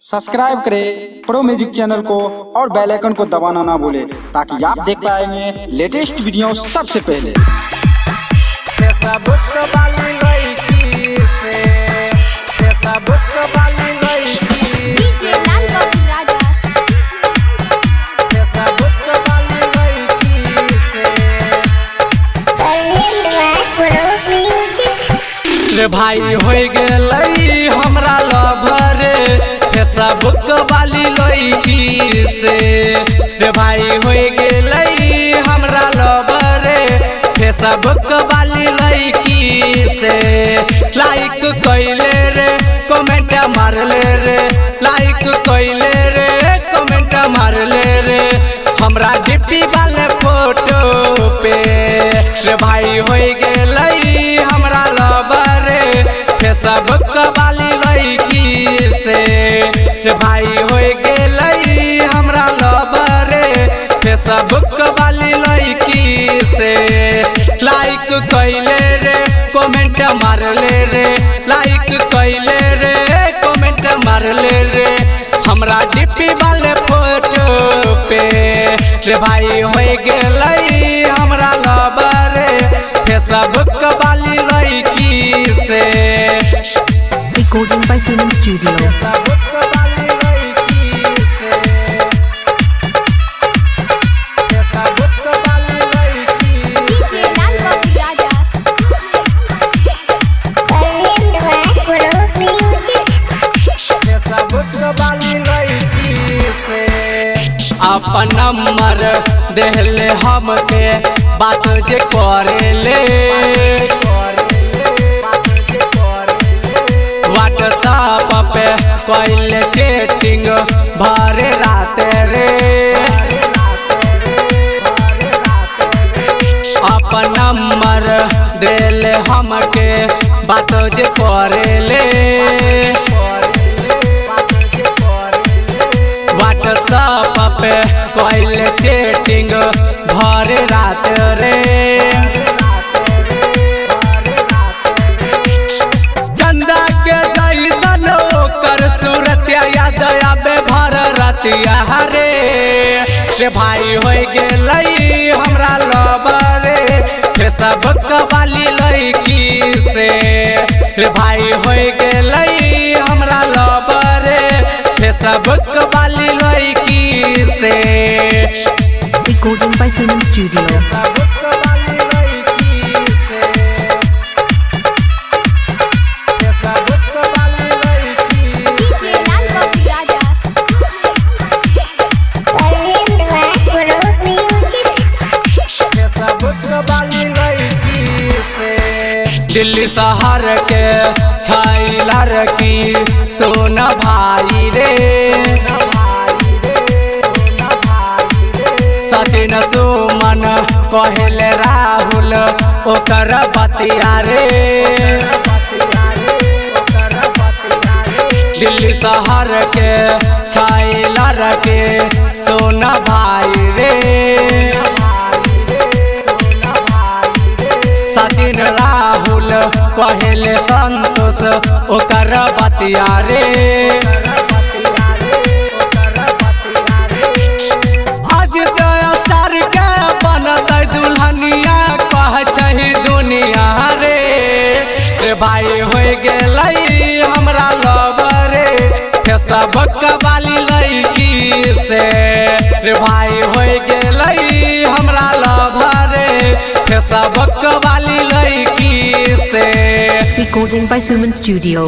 Subscribe करें pro music channel को और बेल आइकन को दबाना ना भूलें ताकि आप देख पाएंगे लेटेस्ट वीडियो सबसे पहले। रे भाई हो गई हमरा लवर फेसबुक वाली लड़की से। रे भाई हो गई हमरा लवर फेसबुक वाली लड़की से। लाइक कैले रे कमेंट मारले रे, लाइक कैले रे कमेंट मारले रे हमरा डिप्टी वाले फोटो पे। रे भाई हो गई हमरा लवर फेसबुक वाली लड़की से। रे भाई हो गई हमरा लवर फेसबुक वाली लड़की से। लाइक कैले रे कमेंट मारले रे, लाइक कैले रे कमेंट मारले रे हमरा डिप्टी वाले फोटो पे। रे भाई हो गई हमरा लवर फेसबुक वाली लड़की से। Recording by Suman Studio. अपन नंबर देहले हमके बात जे करेले, व्हाट्सएप पे कैले चैटिंग भरे रात रे। अपन नंबर देले हमके बात जे करेले, व्हाट्सएप पे कैले चैटिंग भरे रात रे। चंदा के जैसन ओकर सूरत याद आबे भर रतिया रे। रे भाई हो गई हमरा लवर फेसबुक वाली लड़की से। रे भाई हो गई हमरा लवर फेसबुक वाली लड़की से। Recording by Suman Studio. Delhi शहर के छैला रखी सोना भाई रे। सचिन सुमन कहले राहुल ओकर बतिया रे। दिल्ली शहर के छैला रखे सोना भाई रे। सचिन राहुल कहले संतोष ओकर बतिया रे। आज तो स्टार के बनत दुल्हनिया कह छही दुनिया रे। रे भाई हो गई हमरा लवर फेसबुक वाली लड़की से। रे भाई हो गई हमरा लवर फेसबुक वाली लड़की से। Recording by Suman Studio.